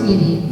Spirit.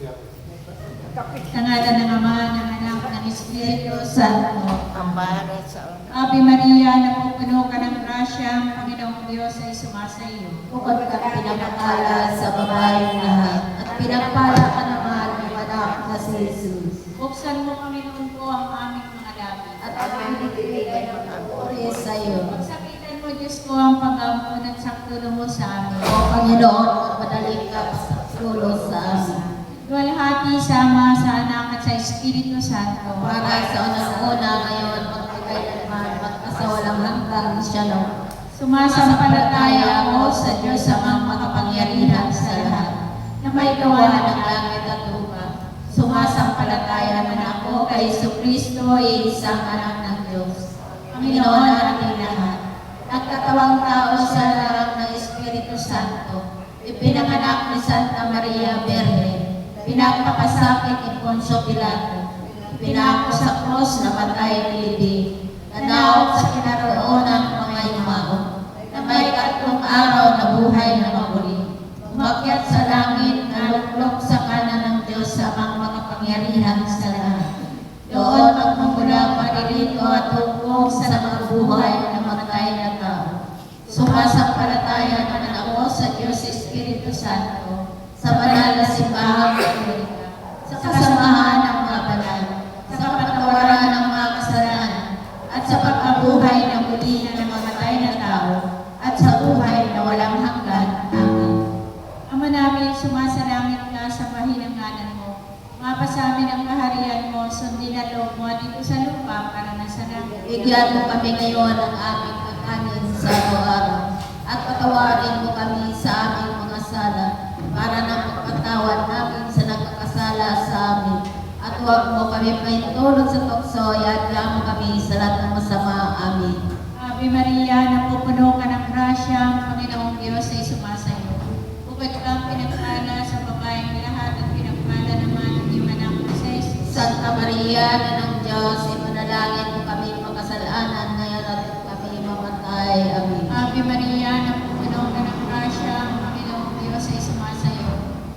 Sa ngalan ng Ama, ng Anak, ng Espiritu Santo. Ambara sa Ave Maria, napupuno ka ng grasya, ang Panginoong Diyos ay sumasa iyo. bukod ka pinapakala sa babaeng lahat, at pinagpala ka naman ng anak na si Jesus. Buksan mo, Panginoon ko, ang aming mga labi. At aming bibigay ng pagpuri sa iyo. Pagsakitan mo, Diyos ko, ang pag-ampon at saktulong mo sa amin. O Panginoon, magpadali ka sa tulong sa amin. Luwalhati, sama sa Anak at sa Espiritu Santo. Para sa unang-una ngayon, magkakailanman, magkasawalang hanggang Shalom. Sumasampalataya ako sa Diyos amang makapangyarihan sa lahat, na may gawa ng langit at lupa. Sumasampalataya man ako kay Jesucristo, isang anak ng Diyos, Panginoon natin lahat, nagkatawang tao sa harap ng Espiritu Santo, ipinanganak ni Santa Maria Virgen, pinagpakasakit ni Poncio Pilato, pinako sa krus na patay nilibing, nanaog sa kinaroonan ng mga yumao, na may tatlong araw na buhay na muli, umakyat sa langit na luklok sa kanan ng Diyos amang makapangyarihan sa lahat. Doon magmumula paririto at tungkol sa mga buhay na matay na tao. Sumasampalataya naman ako sa Diyos Espiritu Santo, sa banal na simbahang Katolika, sa kasamahan ng mga banal, sa kapatawaran ng mga kasalanan, at sa pagkabuhay na muli na namatay na tao, at sa buhay na walang hanggan. Amen. Ama namin, sumasalangit ka, sambahin ang ngalan mo. Mapasa amin ang kaharian mo, sundin ang loob mo dito sa lupa para nasa langit. Bigyan mo kami ngayon ng aming kakanin sa araw-araw, at patawarin mo kami sa aming mga sala, para na pagpatawad namin sa nagkakasala sa amin. At huwag mo kami paintulot sa tukso, at mo kami sa lahat ng masama. Amen. Ave Maria, napupuno ka ng grasya, ang Panginoong Diyos ay sumasayo. Bukod kang pinagpala sa babaeng lahat at pinagpala naman ang iyong anak na si Jesus. Santa Maria, na ng Diyos, ipanalangin mo kami makasalanan, ngayon at kami mamatay. Amen. Ave Maria, napupuno ka ng grasya, ang Panginoong Diyos ay sumasayo.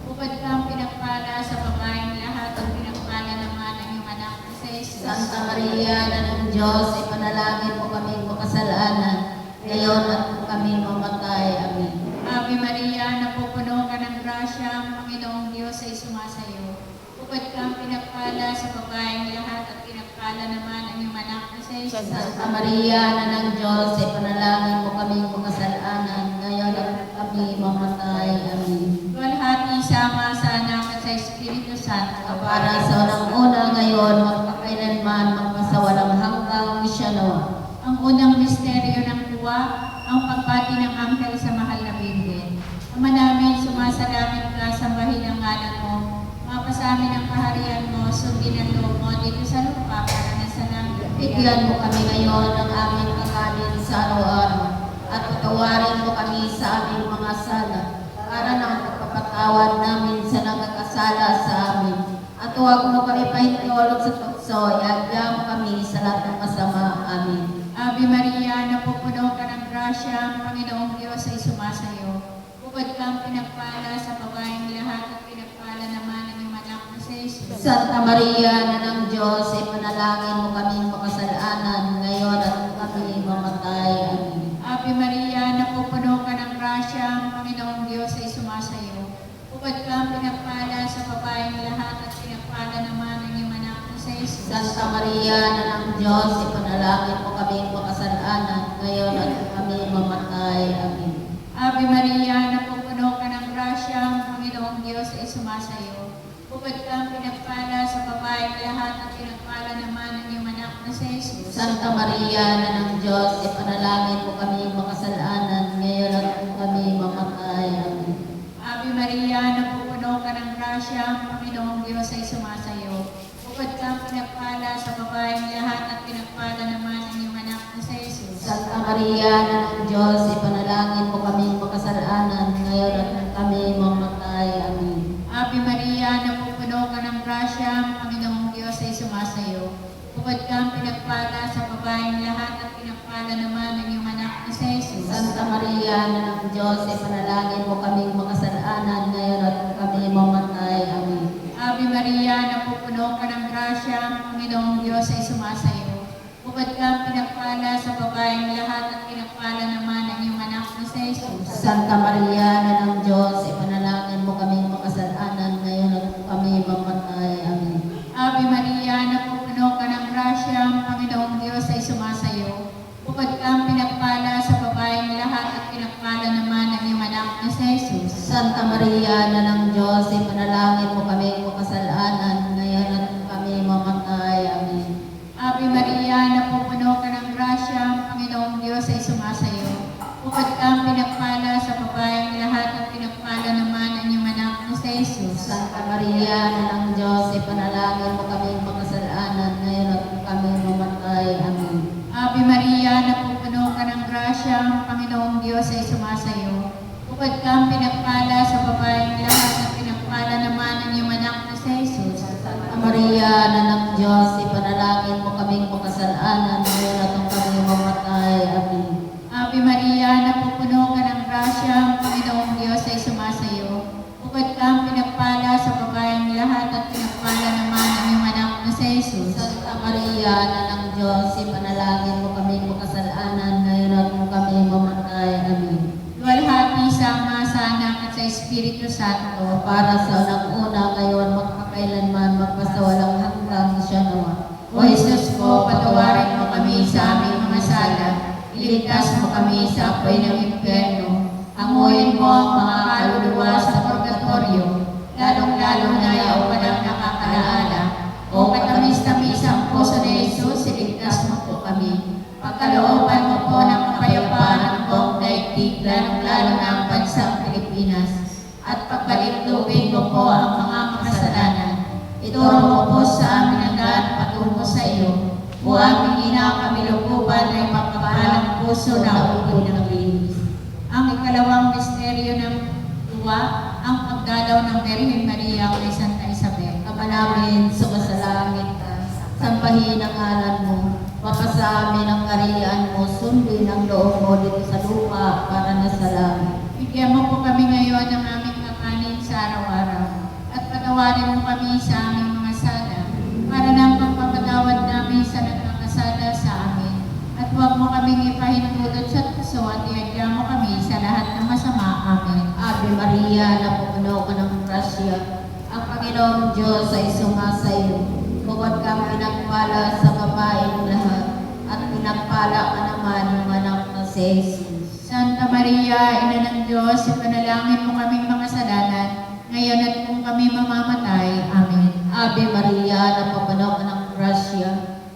Bukod kang pinagpala sa babaeng lahat at pinagpala naman ang iyong anak na si Jesus. Santa Maria, na ng Diyos, ipanalangin mo kami makasalanan, ngayon at kami mamatay. Amen. Ave Maria, napupuno ka ng grasya, ang Panginoong Diyos ay sumasayo. Bukod kang pinagpala sa babaeng lahat at pinagpala naman ang iyong anak na si Jesus. Santa Maria, na ng Diyos, ipanalangin mo kami makasalanan, ngayon at kami mamatay. Amen. Luwalhati, sama sa Anak at sa Espiritu Santo. Para sa unang-una ngayon, magpakailanman, magpasawalang hanggang Shalom. Ang unang misteryo ng tuwa, ang pagbati ng anghel sa mahal na Birhen. Ama namin, sumasalangit ka, sambahin ang ngalan mo. Mapasa amin ang kaharian mo, sundin ang loob mo dito sa lupa para nasa langit. Bigyan mo kami ngayon ng aming kakanin sa araw-araw, at patawarin mo kami sa aming mga sala, para na pagpapatawad namin sa nagkakasala sa amin. At huwag mo kami pahintulot sa tukso, mo kami sa lahat ng masama. Amen. Ave Maria, napupuno ka ng grasya, ang Panginoong Diyos ay sumasayo. Bukod kang pinagpala sa babaeng lahat at pinagpala naman ang iyong anak na si Jesus. Santa Maria, na ng Diyos, ipanalangin mo kami makasalanan, ngayon at kami mamatay. Amen. Ave Maria, napupuno ka ng grasya, ang Panginoong Diyos ay sumasayo. Bukod kang pinagpala sa babaeng lahat at pinagpala naman ang iyong anak na si Jesus. Santa Maria, na ng Diyos, ipanalangin mo kami makasalanan, ngayon at kami mamatay. Amen. Ave Maria, napupuno ka ng grasya, ang Panginoong Diyos ay sumasayo. Bukod kang pinagpala sa babaeng lahat at pinagpala naman ang iyong anak na si Jesus. Santa Maria, na ng Diyos, ipanalangin mo kami makasalanan, ngayon at kami mamatay. Amen. Ave Maria, napupuno ka ng grasya, ang Panginoong Diyos ay sumasayo. Bukod kang pinagpala sa babaeng lahat at pinagpala naman ang iyong anak na si Jesus. Santa Maria, na ng Diyos, ipanalangin mo kami makasalanan, ngayon at kami mamatay. Amen. Ave Maria, napupuno ka ng grasya, ang Panginoong Diyos ay sumasayo. Bukod kang pinagpala sa babaeng lahat at pinagpala naman ang iyong anak na si Jesus. Santa Maria, na ng Diyos, ipanalangin mo kami makasalanan, ngayon at kami mamatay. Amen. Maria, napupuno ka ng grasya, ang Panginoong Diyos ay sumasayo. Bukod kang pinagpala sa babaeng lahat at pinagpala naman ang iyong anak na si Jesus. Santa Maria, na ng Diyos, ipanalangin mo kaming makasalanan ngayon at kami mamatay. Amen. Ave Maria, napupuno ka ng grasya, ang Panginoong Diyos ay sumasayo. Bukod kang pinagpala sa babaeng lahat at pinagpala naman ang iyong anak na si Jesus. Santa Maria, na ng Diyos, ipanalangin mo kaming makasalanan ngayon at kami mamatay. Amen. Ave Maria, napupuno ka ng grasya, ang Panginoong Diyos ay sumasayo. Bukod kang pinagpala sa babaeng lahat at pinagpala naman ang iyong anak na si Jesus. Santa Maria, na ng Diyos, ipanalangin mo kaming makasalanan ngayon at kami mamatay. Amen. Ave Maria, napupuno ka ng grasya, ang Panginoong Diyos ay sumasayo. Bukod kang pinagpala sa babaeng lahat at pinagpala naman ang iyong anak na si Jesus. Santa Maria, na ng Diyos, ipanalangin mo kaming makasalanan ngayon at kami mamatay. Amen. Ave Maria, napupuno ka ng grasya, ang Panginoong Diyos ay sumasayo. Bukod kang pinagpala sa babaeng lahat at pinagpala naman ang iyong anak na si Jesus. Santa Maria, na ng Diyos, ipanalangin mo kaming makasalanan ngayon at kami mamatay. Amen. Luwalhati sa Ama, sa Anak at sa Espiritu Santo. Para sa unang-una ngayon, magpakailanman, magpasawalang hanggang siya nawa. O Jesus ko, patawarin mo kami sa aming mga sala. Iligtas mo kami sa apoy ng impyerno. Anguyin mo ang mga kaluluwa sa purgatorio, lalong-lalo na yung walang nakakalaala. O katamis-tamis ang puso ni Jesus, iligtas mo po kami. Pagkalooban mo po ng kapayapaan ang buong daigdig, lalong-lalo na ang bansang Pilipinas. At pagbalintugin mo po ang mga makasalanan. Ituro mo po sa amin ang daan patungo sa iyo. O aming ina, kami lukuban ay mapapalang puso na ubod ng linis. Ang ikalawang misteryo ng luwa, ang pagdalaw ng Birhen Maria kay Santa Isabel. Ama namin, sumasalangit ka, sambahin ang ngalan mo, mapasa amin ang kariyan mo, sundin ang loob mo dito sa lupa para na sa langit. Bigyan mo po kami ngayon ng aming kakanin sa araw-araw. At patawarin mo kami sa aming mga sala, para ng pagpapatawad namin sa nagkakasala sa amin. At huwag mo kaming ipahintulot sa puso at iadya mo kami sa lahat ng masama. Amen. Ave Maria, napupuno ka ng grasya, ang Panginoong Diyos ay sumasayo. Bukod kang pinagpala sa babaeng lahat, at pinagpala ka naman yung anak na si Jesus. Santa Maria, Ina ng Diyos, ipanalangin mo kaming mga kasalanan, ngayon at kung kami mamamatay. Amen. Ave Maria, napupuno ka ng grasya,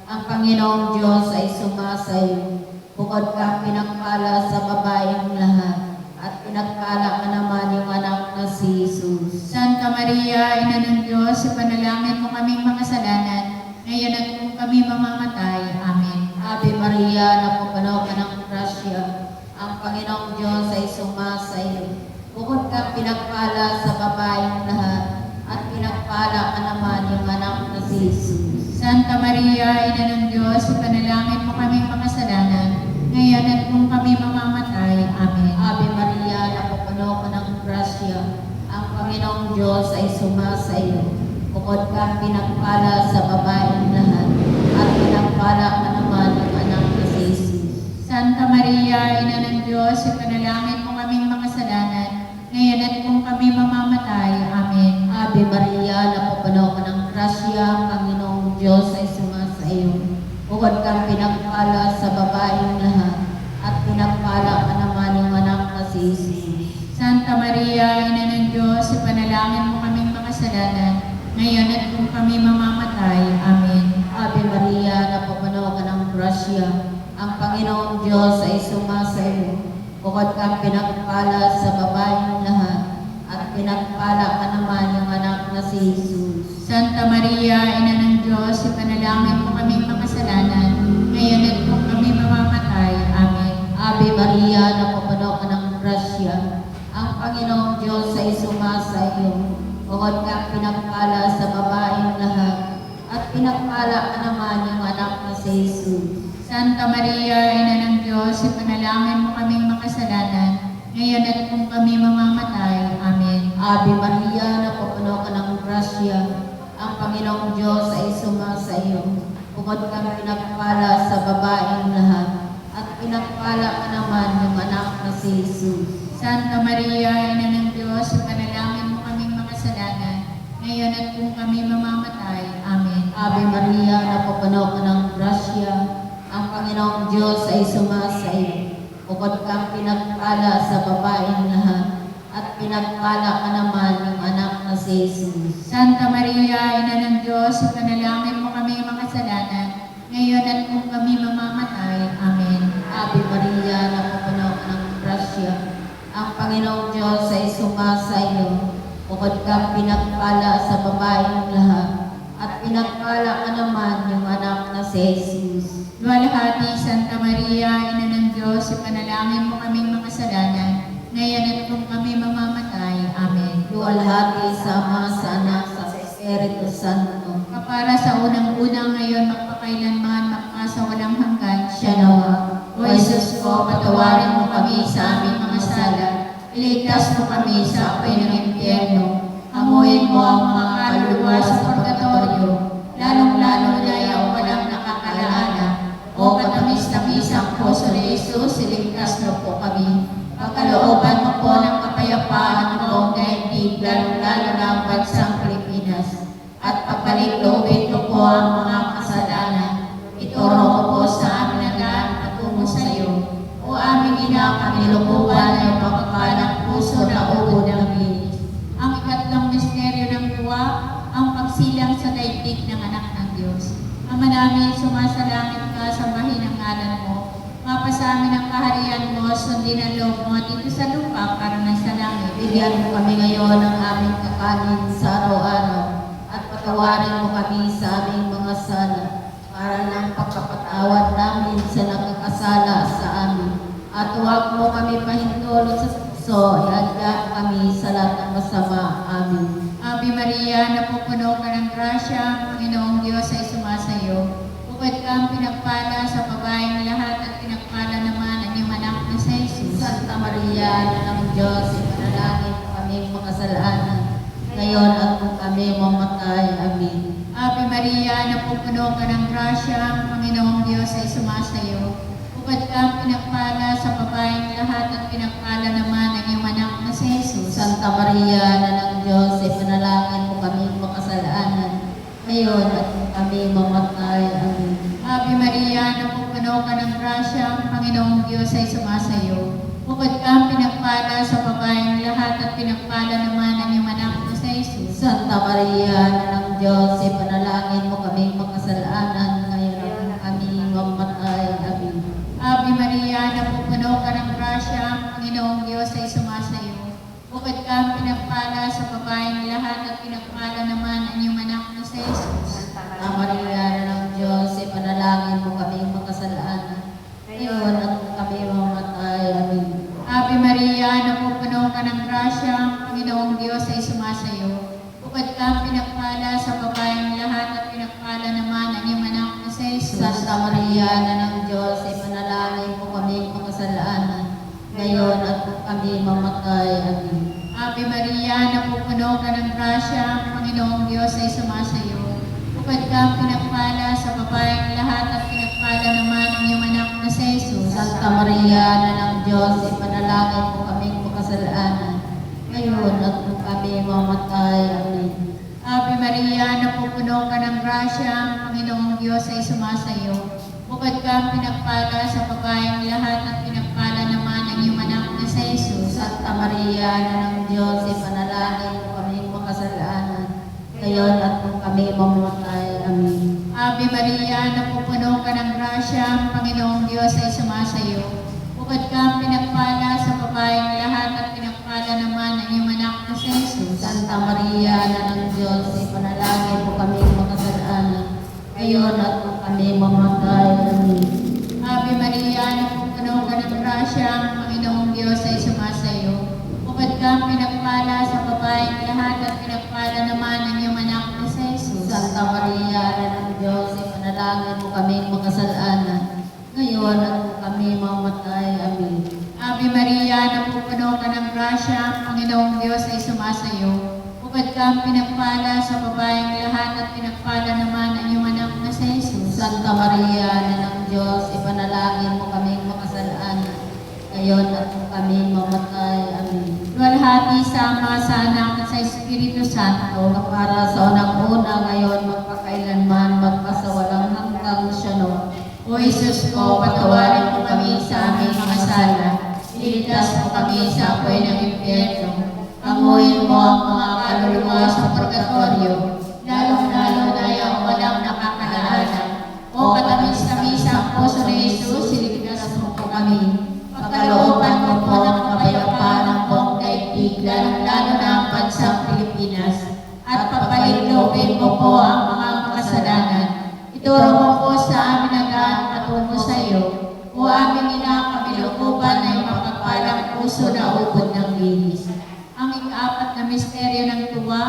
ang Panginoong Diyos ay sumasayo. Bukod kang pinagpala sa babaeng lahat, at pinagpala ka naman yung anak na si Jesus. Santa Maria, Ina ng Diyos, ipanalangin mo kaming mga kasalanan, ngayon at kung kami mamamatay. Amen. Ave Maria, napupuno ka ng grasya, ang Panginoong Diyos ay sumasayo. Bukod kang pinagpala sa babaeng lahat, at pinagpala ka naman yung anak na si Jesus. Santa Maria, Ina ng Diyos, ipanalangin mo kaming mga kasalanan, ngayon at kung kami mamamatay. Amen. Ave Maria, napupuno ka ng grasya, ang Panginoong Diyos ay sumasayo. Bukod kang pinagpala sa babaeng lahat, at pinagpala ka naman yung anak na si Jesus. Santa Maria, Ina ng Diyos, ipanalangin mo kaming mga kasalanan, ngayon at kung kami mamamatay. Amen. Ave Maria, napupuno ka ng grasya, ang Panginoong Diyos ay sumasayo. Bukod kang pinagpala sa babaeng lahat, at pinagpala ka naman yung anak na si Jesus. Santa Maria, Ina ng Diyos, ipanalangin mo kaming mga kasalanan, ngayon at kung kami mamamatay. Amen. Ave Maria, napupuno ka ng grasya, ang Panginoong Diyos ay sumasayo. Bukod kang pinagpala sa babaeng lahat, at pinagpala ka naman yung anak na si Jesus. Santa Maria, Ina ng Diyos, ipanalangin mo kaming mga kasalanan, ngayon at kung kami mamamatay. Amen. Ave Maria, napupuno ka ng grasya, ang Panginoong Diyos ay sumasayo. Bukod kang pinagpala sa babaeng lahat, at pinagpala ka naman yung anak na si Jesus. Santa Maria, Ina ng Diyos, ipanalangin mo kaming mga kasalanan, ngayon at kung kami mamamatay. Amen. Ave Maria, napupuno ka ng grasya, ang Panginoong Diyos ay sumasa iyo. Bukod kang pinagpala sa babaeng lahat, at pinagpala ka naman yung anak na si Jesus. Santa Maria, Ina ng Diyos, ipanalangin mo kaming makasalanan, ngayon at kung kami mamamatay. Amen. Ave Maria, napupuno ka ng grasya, ang Panginoong Diyos ay sumasa iyo. Bukod kang pinagpala sa babaeng lahat, at pinagpala ka naman yung anak na si Jesus. Santa Maria, Ina ng Diyos, ipanalangin mo kaming makasalanan, ngayon at kung kami mamamatay. Amen. Ave Maria, napupuno ka ng grasya, ang Panginoong Diyos ay sumasa iyo. Bukod kang pinagpala sa babaeng lahat, at pinagpala ka naman yung anak na si Jesus. Luwalhati, Santa Maria, Ina ng Diyos, ipanalangin mo kaming makasalanan, ngayon at kung kami mamamatay. Amen. Luwalhati sa Ama, sa Anak, sa Espiritu Santo. Kapara sa unang-unang ngayon, magpakailanman, magpasawalang hanggan, siya Siya nawa. nawa. O Jesus ko, patawarin mo kami sa aming mga sala, iligtas mo kami sa apoy ng impyerno, amuyin mo ang mga kaluluwa sa purgatorio, lalong-lalo na yung walang nakakalaana. O katamis-tamis ang puso ni Jesus, iligtas mo po kami. Pagkalooban mo po ng kapayapaan ang buong daigdig, lalong-lalo na ang bansang Pilipinas. At pagbalik-loobin mo po ang mga kasalanan. Ituro mo po sa amin ang daan patungo sa iyo. O aming ina, kami lububan na yung pagpapalang puso na ubod ng bilis. Ang ikatlong misteryo ng tuwa, ang pagsilang sa daigdig ng anak ng Diyos. Ama namin, sumasalangit ka, sambahin ang ngalan mo. Mapasamin ang kaharian mo, sundin ang loob mo dito sa lupa para nasa langit. Bigyan mo kami ngayon ng aming kakanin sa araw-araw, at patawarin mo kami sa aming mga sala, para ng pagkapatawad namin sa nakakasala sa amin. At huwag mo kami pahintulot sa tukso, iadya kami sa lahat ng masama. Amen. Ave Maria, napupuno ka ng grasya, ang Panginoong Diyos ay sumasayo. Bukod kang pinagpala sa babaeng lahat, at pinagpala naman ang iyong anak na si Jesus. Santa Maria, Ina ng Diyos, ipanalangin mo kami makasalanan, ngayon at kung kami mamatay. Amen. Ave Maria, napupuno ka ng grasya, ang Panginoong Diyos ay sumasayo. Bukod kang pinagpala sa babaeng lahat, at pinagpala naman ang iyong anak na si Jesus. Santa Maria, Ina ng Diyos, ipanalangin mo kami makasalanan, ngayon at kung kami mamatay. Amen. Ave Maria, napupuno ka ng grasya, ang Panginoong Diyos ay sumasayo. Bukod kang pinagpala sa babaeng lahat, at pinagpala naman ang iyong anak na si Jesus. Santa Maria, Ina ng Diyos, ipanalangin mo kami makasalanan, ngayon at kung kami mamatay. Amen. Ave Maria, napupuno ka ng grasya, ang Panginoong Diyos ay sumasayo. Bukod kang pinagpala sa babaeng lahat, at pinagpala naman ang iyong anak na si Jesus. Santa Maria, Ina ng Diyos, ipanalangin mo kami makasalanan, ngayon at kung kami mamatay. Amen. Ave Maria, napupuno ka ng grasya, ang Panginoong Diyos ay sumasayo. Bukod kang pinagpala sa babaeng lahat, at pinagpala naman ang iyong anak na si Jesus. Santa Maria, Ina ng Diyos, ipanalangin mo kami makasalanan, ngayon at kung kami mamatay. Amen. Ave Maria, napupuno ka ng grasya, ang Panginoong Diyos ay sumasayo. Bukod kang pinagpala sa babaeng lahat, at pinagpala naman ang iyong anak na si Jesus. Santa Maria, Ina ng Diyos, ipanalangin mo kami makasalanan, ngayon at kung kami mamatay. Amen. Ave Maria, napupuno ka ng grasya, ang Panginoong Diyos ay sumasayo. Bukod kang pinagpala sa babaeng lahat, at pinagpala naman ang iyong anak na si Jesus. Santa Maria, Ina ng Diyos, ipanalangin mo kami makasalanan, ngayon at kung kami mamatay. Amen. Ave Maria, napupuno ka ng grasya, ang Panginoong Diyos ay sumasayo. Bukod kang pinagpala sa babaeng lahat, at pinagpala naman ang iyong anak na si Jesus. Santa Maria, Ina ng Diyos, ipanalangin mo kami makasalanan, ngayon at kung kami mamatay. Amen. Ave Maria, napupuno ka ng grasya, ang Panginoong Diyos ay sumasayo. Bukod kang pinagpala sa babaeng lahat, at pinagpala naman ang iyong anak na si Jesus. Santa Maria, Ina ng Diyos, ipanalangin mo kami makasalanan, ngayon at kung kami mamatay. Amen. Ave Maria, napupuno ka ng grasya, ang Panginoong Diyos ay sumasayo. Bukod kang pinagpala sa babaeng ang lahat at pinagpala naman ang iyong anak na si Jesus. Santa Maria, Ina ng Diyos, ipanalangin mo kaming makasalaan, ngayon at kung kami mamatay. Amen. Luwalhati sa Ama, sa Anak at sa Espiritu Santo. Para sa unang-una, ngayon, magpakailanman, magpasawalang hanggang siyano. O Jesus ko, patawarin mo kami sa aming mga sala. Iligtas mo kami sa apoy ng impyerno. Panguhin mo ang mga kaluluwa sa purgatorio, lalong-lalo na yung walang nakakalaanan. O katamis-tamis ang puso ni Jesus, iligtas mo po kami. Pagkalooban mo po ng kapayapaan ng buong daigdig, lalong-lalo na ang bansang Pilipinas. At papalindogin mo po ang mga makasalanan. Ituro mo po sa amin ang daan patungo sa iyo. O aming ina, kamilukuban ay mapagpalang puso na ubod ng linis. Ang ikaapat na misteryo ng tuwa,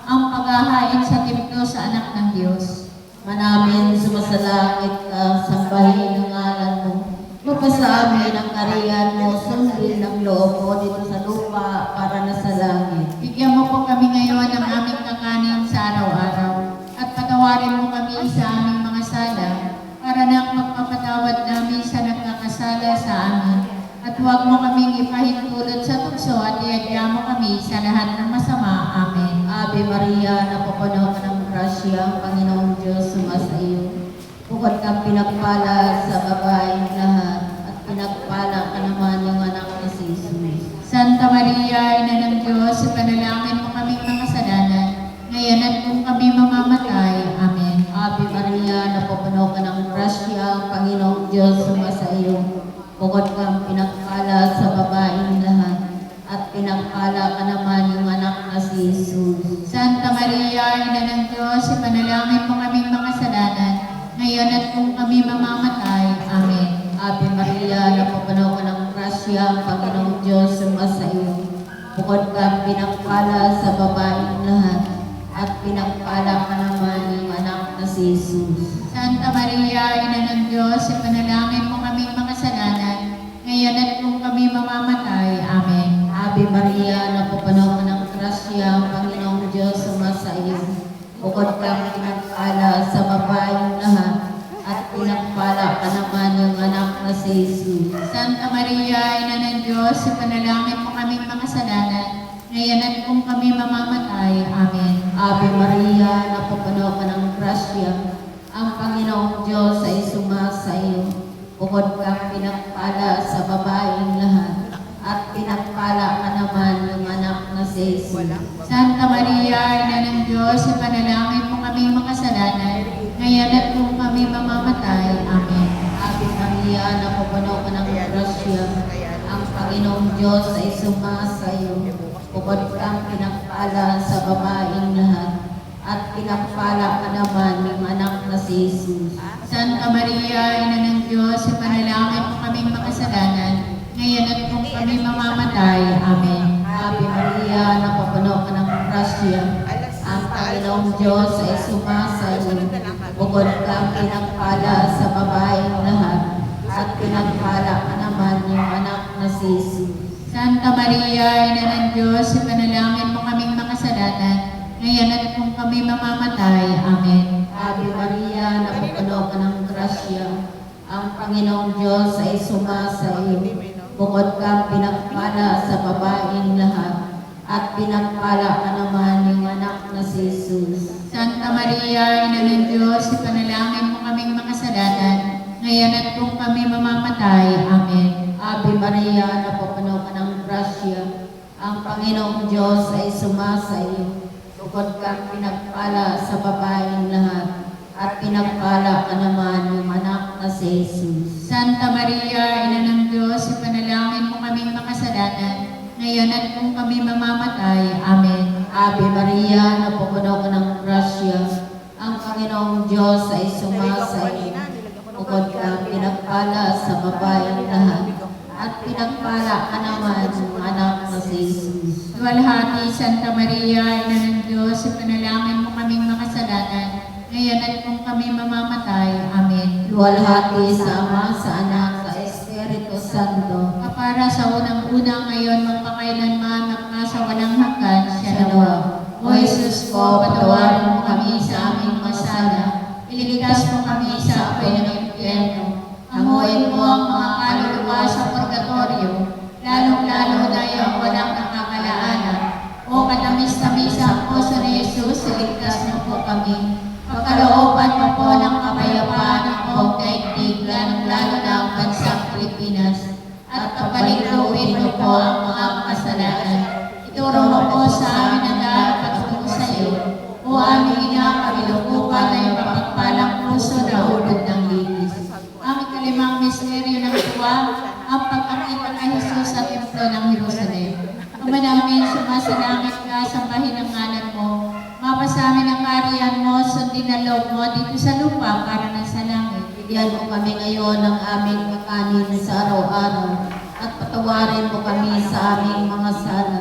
ang paghahain sa templo sa anak ng Diyos. Manamin sumasalangit ka, sambahin ang ngalan mo. Mapasa amin ang kariyan mo, sundin ang loob mo dito sa lupa para na sa langit. Bigyan mo po kami ngayon ng aming kakanin sa araw-araw. At patawarin mo kami sa aming mga sala, para nang magpapatawad namin sa nagkakasala sa amin. At huwag mo kaming ipahintulot sa tukso at iadya mo kami sa lahat ng masama. Amen. Ave Maria, napapuno ka ng grasya, ang Panginoong Diyos sumasa iyo. Bukod kang pinagpala sa babaeng lahat, at pinagpala ka naman yung anak ni Jesus. Santa Maria, Ina ng Diyos, ipanalangin mo kaming makasalanan, ngayon at kung kami mamamatay. Amen. Ave Maria, napapuno ka ng grasya, ang Panginoong Diyos sumasa iyo. Bukod kang pinagpala sa babaeng lahat, at pinagpala ka naman yung anak na si Jesus. Santa Maria, Ina ng Diyos, ipanalangin mo kaming makasalanan, ngayon at kung kami mamamatay. Amen. Ave Maria, napapuno ka ng grasya, ang Panginoong Diyos sumasa iyo. Bukod kang pinagpala sa babaeng lahat, at pinagpala ka naman yung anak na si Jesus. Santa Maria, Ina ng Diyos, ipanalangin mo kaming makasalanan, ngayon at kung kami mamamatay. Amen. Ave Maria, napapuno ka ng grasya, ang Panginoong Diyos sumasa iyo. Bukod kang pinagpala sa babaeng lahat, at pinagpala ka naman yung anak na si Jesus. Santa Maria, Ina ng Diyos, ipanalangin mo kaming makasalanan, ngayon at kung kami mamamatay. Amen. Ave Maria, napapuno ka ng grasya, ang Panginoong Diyos ay sumasa iyo. Bukod kang pinagpala sa babaeng lahat, at pinagpala ka naman yung anak na si Jesus. Santa Maria, Ina ng Diyos, ipanalangin mo kaming makasalanan, ngayon at kung kami mamamatay. Amen. Ave Maria, napapuno ka ng grasya, ang Panginoong Diyos ay sumasa iyo. Bukod kang pinagpala sa babaeng lahat, at pinagpala ka naman ng anak na si Jesus. Santa Maria, Ina ng Diyos, ipanalangin mo kaming makasalanan, ngayon at kung kami mamamatay. Amen. Ave Maria, napapuno ka ng grasya, ang Panginoong Diyos ay sumasa iyo. Bukod kang pinagpala sa babaeng lahat, at pinagpala ka naman yung anak na si Jesus. Santa Maria, Ina ng Diyos, ipanalangin mo kaming makasalanan, ngayon at kung kami mamamatay. Amen. Ave Maria, napapuno ka ng grasya, ang Panginoong Diyos ay sumasa iyo. Bukod kang pinagpala sa babaeng lahat, at pinagpala ka naman yung anak na si Jesus. Santa Maria, Ina ng Diyos, ipanalangin mo kaming makasalanan, ngayon at kung kami mamamatay. Amen. Ave Maria, napapuno ka ng grasya, ang Panginoong Diyos ay sumasa iyo. Bukod kang pinagpala sa babaeng lahat, at pinagpala ka naman yung anak na si Jesus. Santa Maria, Ina ng Diyos, ipanalangin mo kaming makasalanan, ngayon at kung kami mamamatay. Amen. Ave Maria, napapuno ka ng grasya, ang Panginoong Diyos ay sumasa iyo. Bukod kang pinagpala sa babaeng lahat, at pinagpala ka naman yung anak na si Jesus. Luwalhati, Santa Maria, Ina ng Diyos, ipanalangin mo kaming makasalanan, ngayon at kung kami mamamatay. Amen. Luwalhati sa Ama, sa Anak, sa Espiritu Santo. Kapara sa unang-una ngayon, magpakailanman, magpasawalang hanggan, siya nawa. O Jesus ko, patawarin mo kami sa aming mga sala. Iligtas mo kami sa apoy ng impyerno. Amuin mo ang mga kaluluwa sa purgatorio, lalong-lalo na yung walang nakakalaanan. O katamis-tamis ang puso ni Jesus, iligtas mo po kami. Pagkalooban mo po ng kapayapaan ang buong daigdig, lalong-lalo na ang bansang Pilipinas. At pagpaligluin mo po ang mga makasalanan. Ituro mo po sa amin ang daan patungo sa iyo. O aming ina, kabilukupan na yung mapagpalang puso na ulod ng linis. Ang ikalimang misteryo ng tuwa, ang pagkakita kay Jesus sa templo ng Jerusalem. Ama namin, sumasalangit ka, sambahin ang ngalan mo. Mapasamin ang kariyan mo, sundin ang loob mo dito sa lupa para na sa langit. Bigyan mo kami ngayon ng aming kakanin sa araw-araw at patawarin mo kami sa aming mga sala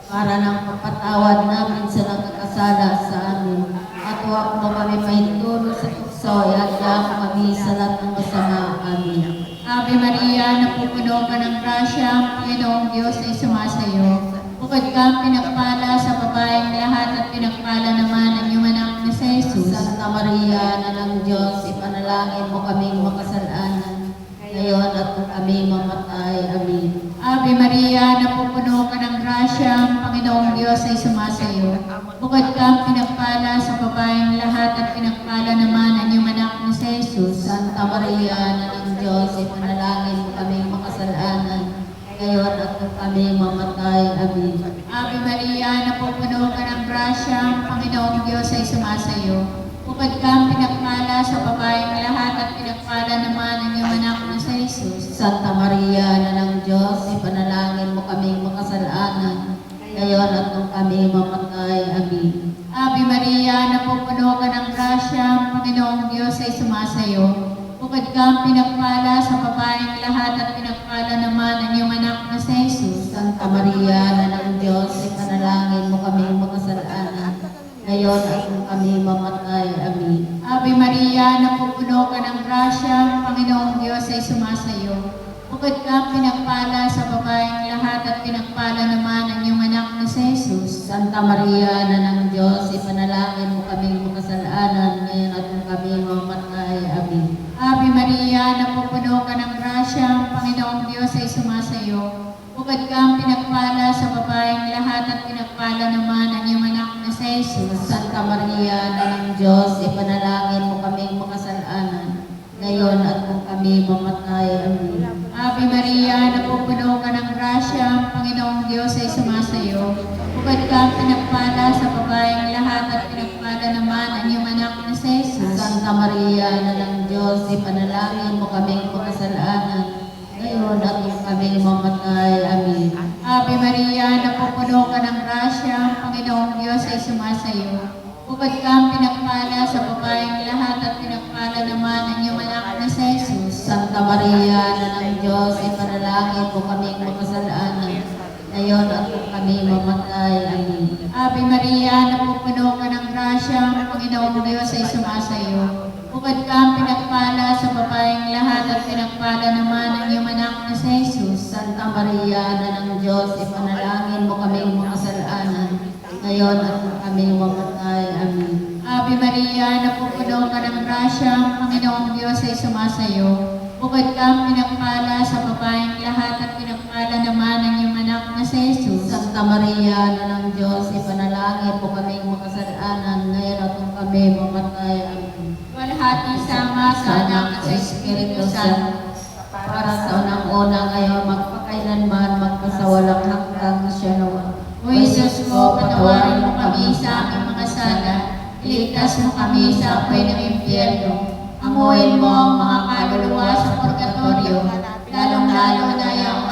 para ng pagpatawad namin sa nagkakasala sa amin. At huwag mo kami mahintulot sa tukso at mo kami sa lahat ng masama. Amen. Ave Maria, napupuno ka ng grasya, ang Panginoong Diyos ay sumasayo. Bukod kang pinagpala sa babaeng lahat at pinagpala naman ang iyong anak na si Jesus. Santa Maria, na ng Diyos, ipanalangin mo kaming makasalanan, ngayon at kung kami mamatay. Amen. Ave Maria, napupuno ka ng grasya, ang Panginoong Diyos ay sumasayo. Bukod kang pinagpala sa babaeng lahat at pinagpala naman ang iyong anak na si Jesus. Santa Maria, na ng Diyos, ipanalangin mo kaming makasalanan, ngayon at kung kami mamatay. Amen. Ave Maria, napupuno ka ng grasya, ang Panginoong Diyos ay sumasayo. Bukod kang pinagpala sa babaeng lahat at pinagpala naman ang iyong anak na si Jesus. Santa Maria, na ng Diyos, ipanalangin mo kaming makasalanan, ngayon at kung kami mamatay. Amen. Ave Maria, napupuno ka ng grasya, ang Panginoong Diyos ay sumasayo. Bukod kang pinagpala sa babaeng lahat at pinagpala naman ang iyong anak na si Jesus. Santa Maria, na ng Diyos, ipanalangin mo kaming makasalanan, ngayon at kung kami mamatay. Amen. Ave Maria, napupuno ka ng grasya, ang Panginoong Diyos ay sumasayo. Bukod kang pinagpala sa babaeng lahat at pinagpala naman ang iyong anak na si Jesus. Santa Maria, na ng Diyos, ipanalangin mo kaming makasalanan, ngayon at kung kami mamatay. Amen. Ave Maria, napupuno ka ng grasya, ang Panginoong Diyos ay sumasayo. Bukod kang pinagpala sa babaeng lahat at pinagpala naman ang iyong anak na si Jesus. Santa Maria, na ng Diyos, ipanalangin mo kaming makasalanan, ngayon at kung kami mamatay. Amen. Ave Maria, napupuno ka ng grasya, ang Panginoong Diyos ay sumasayo. Bukod kang pinagpala sa babaeng lahat at pinagpala naman ang iyong anak na si Jesus. Santa Maria, na ng Diyos, ipanalangin mo kaming makasalanan, ngayon at kung kami mamatay. Amen. Ave Maria, napupuno ka ng grasya, ang Panginoong Diyos ay sumasayo. Bukod kang pinagpala sa babaeng lahat at pinagpala naman ang iyong anak na si Jesus. Santa Maria, na ng Diyos, ipanalangin mo kaming makasalanan, ngayon at kung kami mamatay. Amen. Ave Maria, napupuno ka ng grasya, ang Panginoong Diyos ay sumasayo. Bukod kang pinagpala sa babaeng lahat at pinagpala naman ang iyong anak na si Jesus. Santa Maria, na ng Diyos, ipanalangin mo kaming makasalanan, ngayon at kung kami mamatay. Amen. Ave Maria, napupuno ka ng grasya, ang Panginoong Diyos ay sumasayo. Bukod kang pinagpala sa babaeng lahat at pinagpala naman ang iyong anak na si Jesus. Santa Maria, na ng Diyos, ipanalangin mo kaming makasalanan, ngayon at kung kami mamatay. Amen. Walhati sama sa anak at sa Espiritu Santo. Para sa unang-una ngayon, magpakailanman, magpasawalang hanggang siya nawa. O Jesus ko, patawarin mo kami sa aming mga sala. Iligtas mo kami sa apoy ng impyerno. Amuin mo ang mga kaluluwa sa purgatorio, lalong-lalo na yung